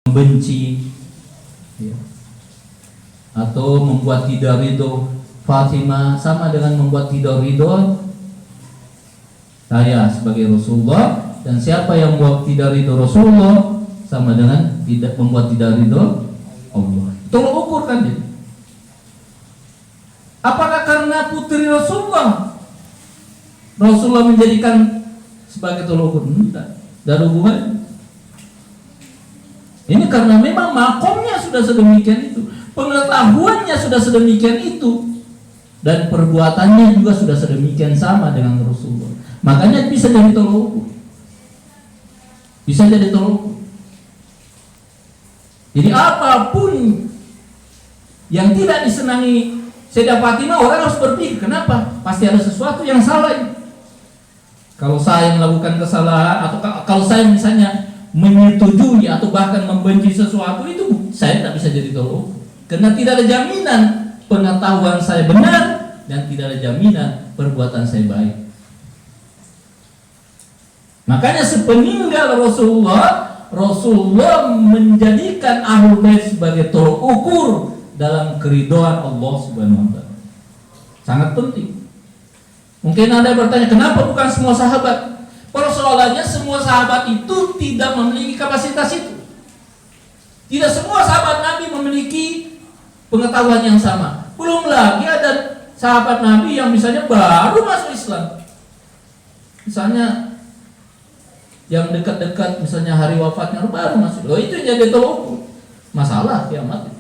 membenci, ya, atau membuat tidak ridho Fatimah sama dengan membuat tidak ridho saya sebagai Rasulullah, dan siapa yang membuat tidak ridho Rasulullah sama dengan tidak membuat tidak ridho Allah. Tolong ukur kan dia. Apakah karena putri Rasulullah menjadikan sebagai tolong ukur? Tidak, ada hubungan. Ini karena memang makomnya sudah sedemikian itu, pengetahuannya sudah sedemikian itu, dan perbuatannya juga sudah sedemikian sama dengan Rasulullah. Makanya bisa jadi tolong ukur. Bisa jadi tolong ukur. Jadi apapun yang tidak disenangi Sayyidah Fatimah, orang harus berpikir, kenapa? Pasti ada sesuatu yang salah ini. Kalau saya melakukan kesalahan, atau kalau saya misalnya menyetujui atau bahkan membenci sesuatu, itu saya tidak bisa jadi tolong ukur. Karena tidak ada jaminan pengetahuan saya benar, dan tidak ada jaminan perbuatan saya baik. Makanya sepeninggal Rasulullah menjadikan Ahlul Bait sebagai tolok ukur dalam keridhaan Allah Subhanahu wa taala. Sangat penting. Mungkin Anda bertanya, kenapa bukan semua sahabat? Persoalannya semua sahabat itu tidak memiliki kapasitas itu. Tidak semua sahabat Nabi memiliki pengetahuan yang sama. Belum lagi ada sahabat Nabi yang misalnya baru masuk Islam. Misalnya yang dekat-dekat, misalnya hari wafatnya baru masuk, itu jadi tolong masalah kiamat.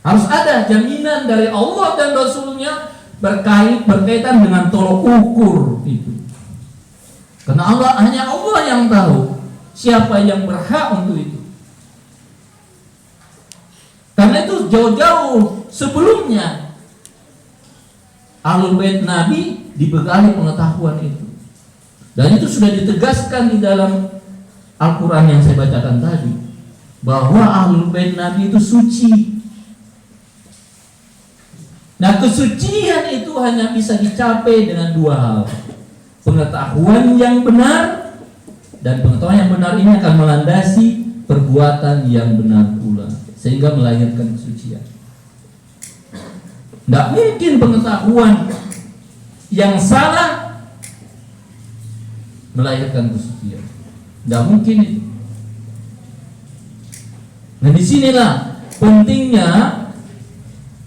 Harus ada jaminan dari Allah dan Rasulnya berkaitan dengan tolok ukur itu. Karena hanya Allah yang tahu siapa yang berhak untuk itu. Karena itu jauh-jauh sebelumnya Ahlul Bait Nabi dibekali pengetahuan itu, dan itu sudah ditegaskan di dalam Al-Quran yang saya bacakan tadi, bahwa Ahlul Bait Nabi itu suci. Nah, kesucian itu hanya bisa dicapai dengan dua hal: pengetahuan yang benar, dan pengetahuan yang benar ini akan melandasi perbuatan yang benar pula, sehingga melahirkan kesucian. Tidak mungkin pengetahuan yang salah melahirkan kesucian. Tidak mungkin itu. Nah, disinilah pentingnya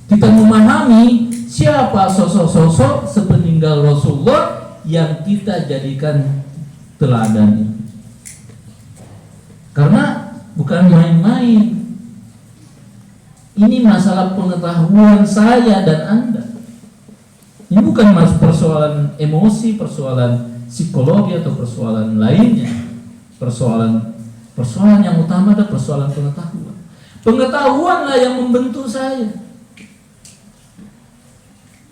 kita memahami siapa sosok-sosok sepeninggal Rasulullah yang kita jadikan teladan itu. Karena bukan main-main. Ini masalah pengetahuan saya dan Anda. Ini bukan persoalan emosi, persoalan psikologi atau persoalan lainnya. Persoalan yang utama adalah persoalan pengetahuan. Pengetahuanlah yang membentuk saya.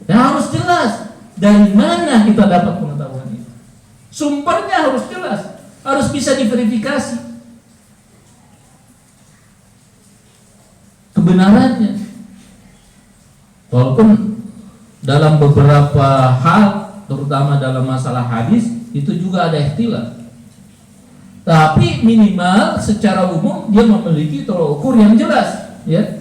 Dan harus jelas dari mana kita dapat pengetahuan itu. Sumbernya harus jelas, harus bisa diverifikasi kebenarannya. Walaupun dalam beberapa hal, terutama dalam masalah hadis, itu juga ada ikhtilaf. Tapi minimal secara umum dia memiliki tolok ukur yang jelas, ya.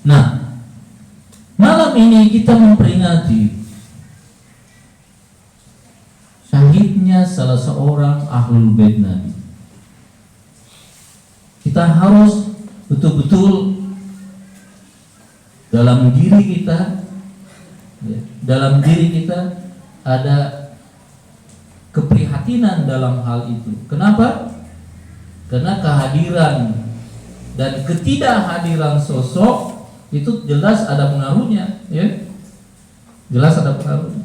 Nah, malam ini kita memperingati syahidnya salah seorang Ahlul Bait Nabi. Kita harus betul-betul dalam diri kita, ada keprihatinan dalam hal itu. Kenapa? Karena kehadiran dan ketidakhadiran sosok itu jelas ada pengaruhnya, ya. Jelas ada pengaruhnya.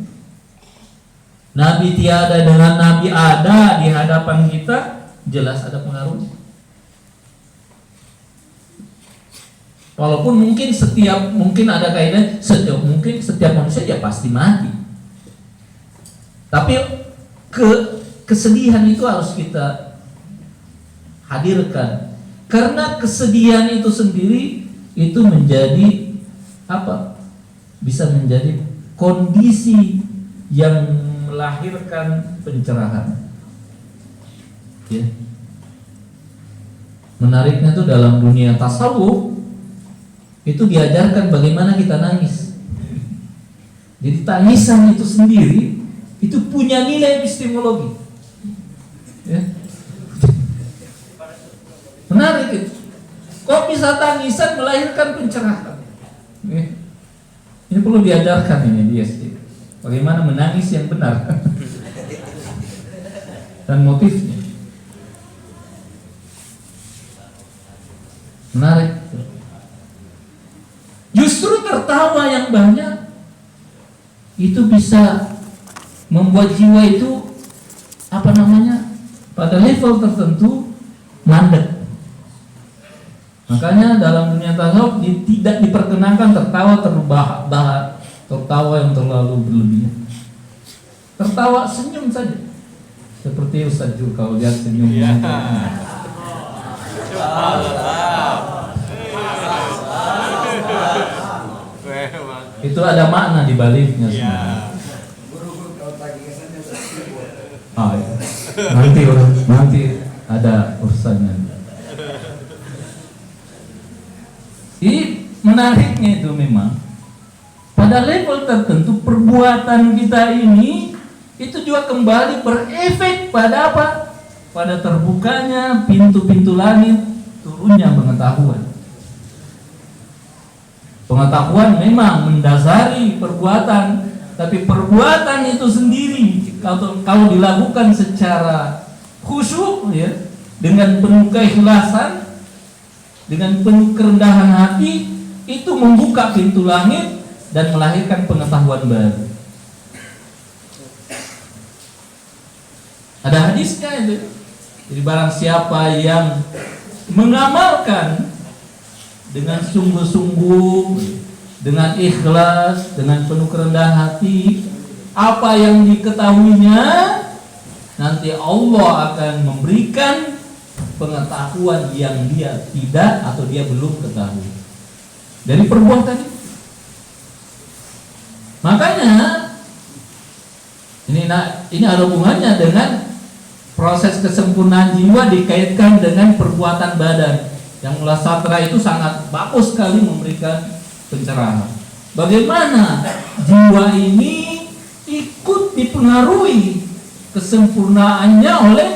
Nabi tiada dengan Nabi ada di hadapan kita, jelas ada pengaruhnya. Walaupun mungkin ada kaidah, mungkin setiap manusia ya pasti mati. Tapi kesedihan itu harus kita hadirkan, karena kesedihan itu sendiri itu menjadi apa? Bisa menjadi kondisi yang melahirkan pencerahan. Ya. Menariknya tuh dalam dunia tasawuf itu diajarkan bagaimana kita nangis. Jadi tangisan itu sendiri itu punya nilai epistemologi. Ya. Menarik itu. Kok bisa tangisan melahirkan pencerahan? Ya. Ini perlu diajarkan ini di SD. Bagaimana menangis yang benar dan motifnya. Menarik. Justru tertawa yang banyak itu bisa membuat jiwa itu pada level tertentu mandek. Makanya dalam dunia tasawuf tidak diperkenankan tertawa terbahak-bahak, tertawa yang terlalu berlebihan. Tertawa senyum saja. Seperti Ustaz Jul, kalau lihat senyumnya. Itu ada makna di baliknya sebenarnya. Nanti ada urusannya. Jadi menariknya itu memang pada level tertentu perbuatan kita ini itu juga kembali berefek pada apa? Pada terbukanya pintu-pintu langit, turunnya pengetahuan. Pengetahuan memang mendasari perbuatan, tapi perbuatan itu sendiri kalau dilakukan secara khusyuk, ya, dengan penuh keikhlasan, dengan penuh kerendahan hati, itu membuka pintu langit dan melahirkan pengetahuan baru. Ada hadisnya itu. Jadi barang siapa yang mengamalkan dengan sungguh-sungguh, dengan ikhlas, dengan penuh kerendahan hati, apa yang diketahuinya, nanti Allah akan memberikan pengetahuan yang dia tidak atau dia belum ketahui dari perbuatan itu. Makanya ini ada hubungannya dengan proses kesempurnaan jiwa dikaitkan dengan perbuatan badan. Yang Mullah Satra itu sangat bagus sekali memberikan pencerahan. Bagaimana jiwa ini ikut dipengaruhi kesempurnaannya oleh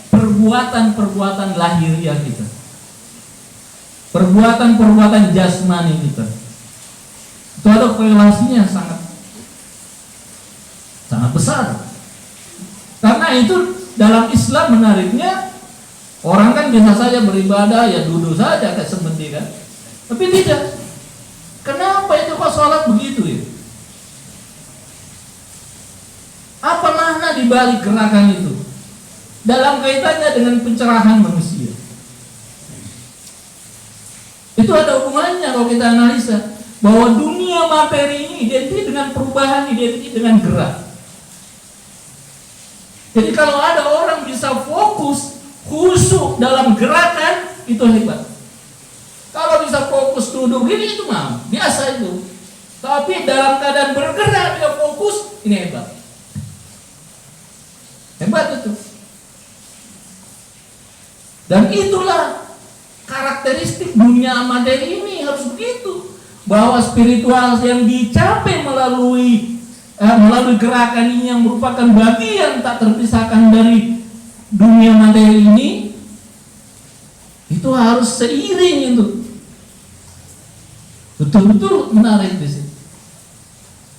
perbuatan-perbuatan lahiriah kita, perbuatan-perbuatan jasmani kita. Itu ada korelasinya sangat besar. Karena itu dalam Islam menariknya, orang kan biasa saja beribadah, ya duduk saja kayak semedi kan. Tapi tidak. Kenapa itu kok sholat begitu ya? Apa makna di balik gerakan itu? Dalam kaitannya dengan pencerahan manusia. Itu ada hubungannya kalau kita analisa bahwa dunia materi ini identik dengan perubahan, identik dengan gerak. Jadi kalau ada orang bisa fokus khusyuk dalam gerakan, itu hebat. Kalau bisa fokus duduk gini, itu mah biasa itu. Tapi dalam keadaan bergerak dia fokus, ini hebat. Hebat itu. Dan itulah karakteristik dunia materi ini, harus begitu. Bahwa spiritual yang dicapai melalui gerakan ini yang merupakan bagian tak terpisahkan dari dunia materi ini, itu harus seiring itu. Betul-betul menarik di sini.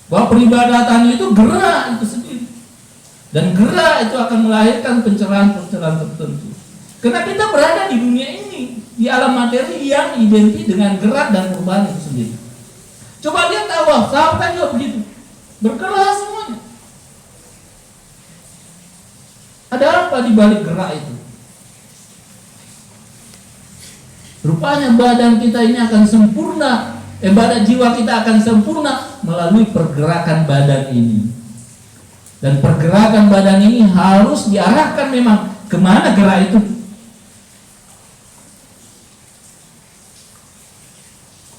Bahwa peribadatan itu gerak itu sendiri. Dan gerak itu akan melahirkan pencerahan-pencerahan tertentu. Karena kita berada di dunia ini, di alam materi yang identik dengan gerak dan perubahan itu sendiri. Coba lihat awal, sahabat juga begitu. Bergerak semuanya. Ada apa di balik gerak itu? Rupanya badan kita ini akan sempurna, badan jiwa kita akan sempurna melalui pergerakan badan ini. Dan pergerakan badan ini harus diarahkan memang kemana gerak itu.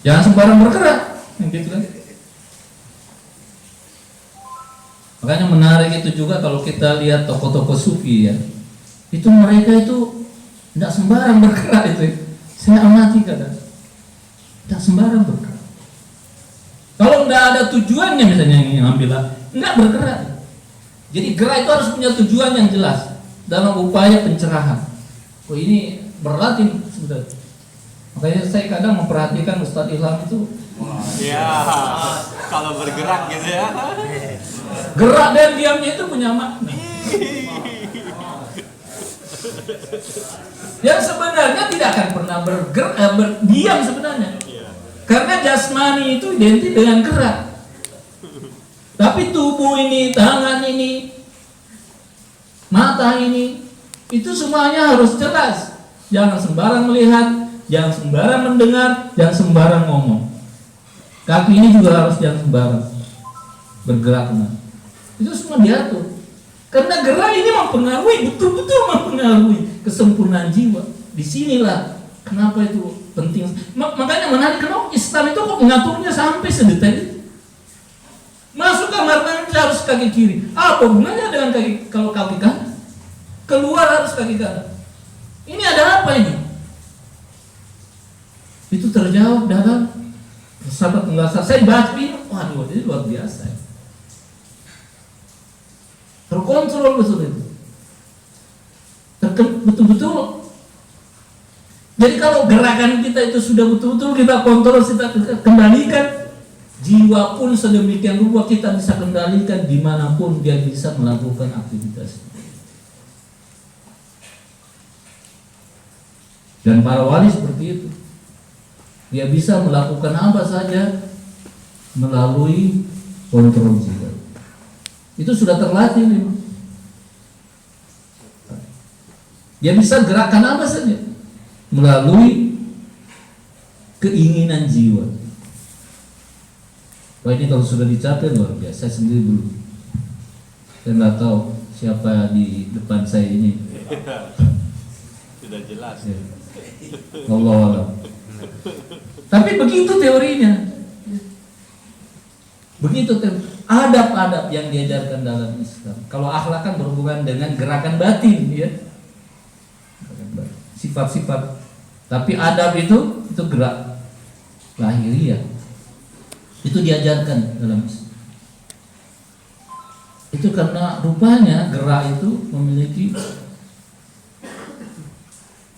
Jangan sembarang bergerak. gitu kan. Makanya menarik itu juga kalau kita lihat tokoh-tokoh sufi ya, itu mereka itu tidak sembarang bergerak itu. Saya amati kadang, tidak sembarang bergerak. Kalau tidak ada tujuannya misalnya yang ambil, tidak bergerak. Jadi gerak itu harus punya tujuan yang jelas dalam upaya pencerahan. Oh ini berlatih sebenarnya. Makanya saya kadang memperhatikan Ustadz Ilham itu. Ya, kalau bergerak gitu ya. Gerak dan diamnya itu punya makna. Yang sebenarnya tidak akan pernah berdiam sebenarnya. Karena jasmani itu identik dengan gerak. Tapi tubuh ini, tangan ini, mata ini, itu semuanya harus jelas. Jangan sembarang melihat, jangan sembarang mendengar, jangan sembarang ngomong. Kaki ini juga harus jangan sembarang bergerak. Itu semua diatur. Karena gerak ini mempengaruhi, betul-betul mempengaruhi kesempurnaan jiwa. Disinilah kenapa itu penting. Makanya menarik, kenapa Islam itu kok mengaturnya sampai sedetail itu. Masuk kamar mandi harus kaki kiri. Apa hubungannya dengan kaki, kalau kaki kanan? Keluar harus kaki kanan. Ini ada apa ini? Itu terjawab dalam sahabat penjelasan. Saya baca ini, waduh, ini luar biasa. Terkontrol betul itu. Betul-betul. Jadi kalau gerakan kita itu sudah betul-betul kita kontrol, kita kendalikan, jiwa pun sedemikian rupa kita bisa kendalikan dimanapun dia bisa melakukan aktivitas. Dan para wali seperti itu. Dia bisa melakukan apa saja melalui kontrol jiwa. Itu sudah terlatih nih. Dia bisa gerakan apa saja melalui keinginan jiwa. Wah ini kalau sudah dicapai luar biasa. Saya sendiri belum. Saya nggak tahu siapa di depan saya ini. Sudah jelas. Ya. Allah. Tapi begitu teorinya. Begitu adab-adab yang diajarkan dalam Islam. Kalau akhlak kan berhubungan dengan gerakan batin, ya. Sifat-sifat. Tapi adab itu gerak lahiriah. Itu diajarkan dalam Islam. Itu karena rupanya gerak itu memiliki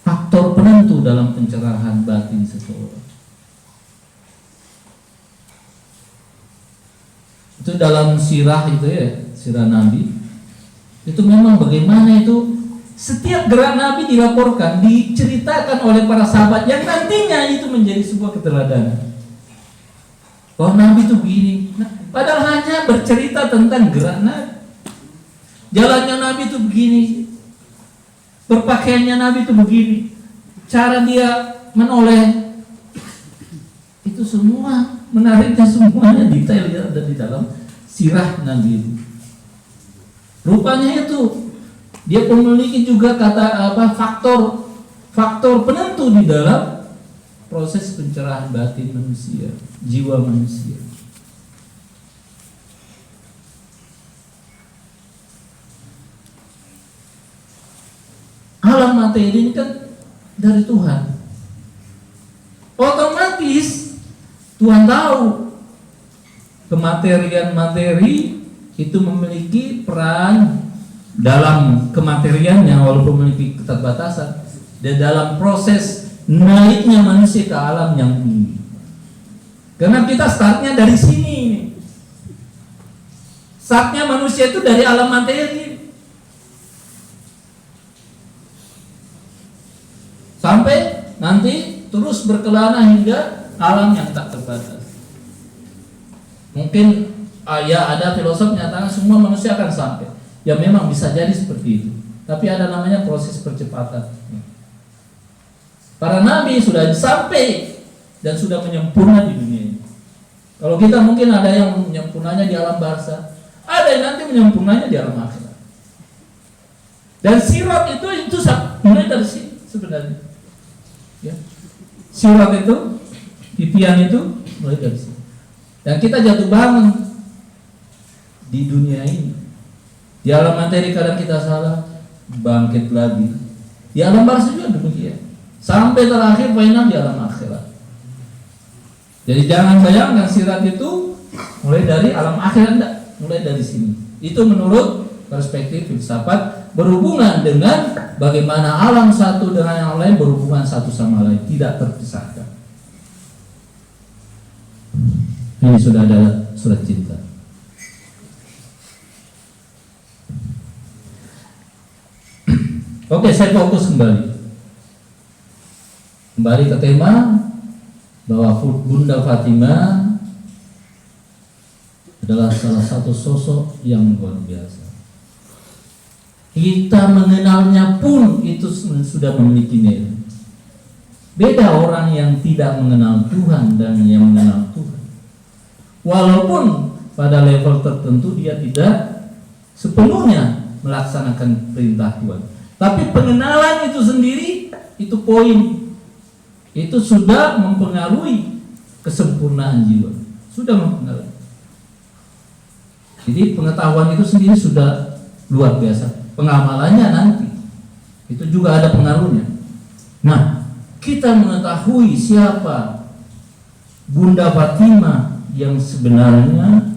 faktor penentu dalam pencerahan batin seseorang. Itu dalam sirah itu ya, sirah Nabi. Itu memang bagaimana itu setiap gerak Nabi dilaporkan, diceritakan oleh para sahabat yang nantinya itu menjadi sebuah keteladanan. Oh Nabi itu begini. Padahal hanya bercerita tentang gerak Nabi. Jalannya Nabi itu begini. Berpakaiannya Nabi itu begini. Cara dia menoleh. Itu semua menariknya semuanya detail ya ada di dalam sirah Nabi itu. Rupanya itu dia memiliki juga faktor penentu di dalam proses pencerahan batin manusia, jiwa manusia. Alam materi ini kan dari Tuhan. Otomatis Tuhan tahu kematerian materi itu memiliki peran dalam kemateriannya walaupun memiliki keterbatasan dan dalam proses naiknya manusia ke alam yang tinggi. Karena kita startnya dari sini. Startnya manusia itu dari alam materi. Sampai nanti terus berkelana hingga alam yang tak terbatas. Mungkin ya ada filosof menyatakan semua manusia akan sampai. Ya memang bisa jadi seperti itu. Tapi ada namanya proses percepatan. Para nabi sudah sampai dan sudah menyempurna di dunia ini. Kalau kita mungkin ada yang menyempurnanya di alam barzah, ada yang nanti menyempurnanya di alam akhirat. Dan sirat itu mulai dari sini sebenarnya. Ya. Sirat itu, titian itu mulai dari sini. Dan kita jatuh bangun di dunia ini. Di alam materi kadang kita salah, bangkit lagi. Di alam barzah juga demikian. Sampai terakhir final di alam akhirat. Jadi jangan bayangkan sirat itu mulai dari alam akhirat, enggak, mulai dari sini. Itu menurut perspektif filsafat, berhubungan dengan bagaimana alam satu dengan yang lain berhubungan satu sama lain, tidak terpisahkan. Ini sudah ada surat cinta. Oke, saya fokus kembali ke tema bahwa Bunda Fatimah adalah salah satu sosok yang luar biasa. Kita mengenalnya pun itu sudah memiliki nilai. Beda orang yang tidak mengenal Tuhan dan yang mengenal Tuhan. Walaupun pada level tertentu dia tidak sepenuhnya melaksanakan perintah Tuhan, tapi pengenalan itu sendiri, itu poin, itu sudah mempengaruhi kesempurnaan jiwa, sudah mempengaruhi. Jadi pengetahuan itu sendiri sudah luar biasa. Pengamalannya nanti itu juga ada pengaruhnya. Nah, kita mengetahui siapa Bunda Fatimah yang sebenarnya,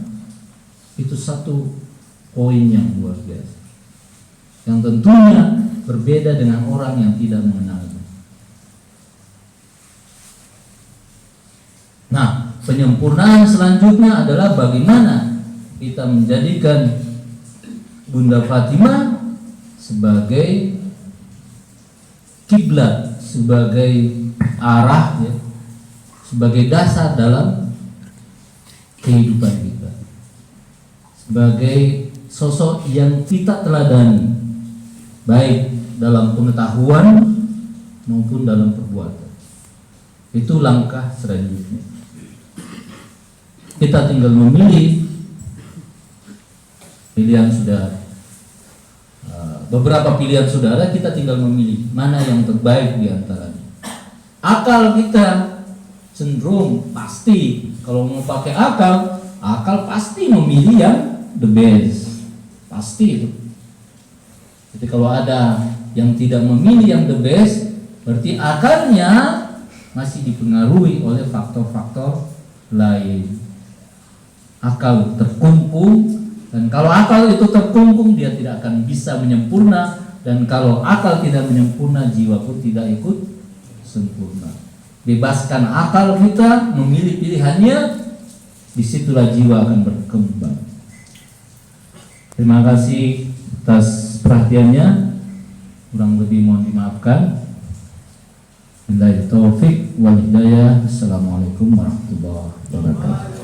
itu satu poin yang luar biasa, yang tentunya berbeda dengan orang yang tidak mengenalnya. Nah, penyempurnaan selanjutnya adalah bagaimana kita menjadikan Bunda Fatimah sebagai kiblat, sebagai arah, ya, sebagai dasar dalam kehidupan kita, sebagai sosok yang kita teladani, baik dalam pengetahuan maupun dalam perbuatan. Itu langkah selanjutnya. Kita tinggal memilih. Pilihan sudah, beberapa pilihan sudah ada, kita tinggal memilih mana yang terbaik di antaranya. Akal kita cenderung pasti, kalau mau pakai akal pasti memilih yang the best, pasti itu. Jadi kalau ada yang tidak memilih yang the best, berarti akalnya masih dipengaruhi oleh faktor-faktor lain. Akal terkungkung. Dan kalau akal itu terkungkung, dia tidak akan bisa menyempurna. Dan kalau akal tidak menyempurna, jiwa pun tidak ikut sempurna. Bebaskan akal kita memilih pilihannya, disitulah jiwa akan berkembang. Terima kasih atas perhatiannya. Kurang lebih mohon dimaafkan. Billahi taufik wal hidayah. Assalamualaikum warahmatullahi wabarakatuh.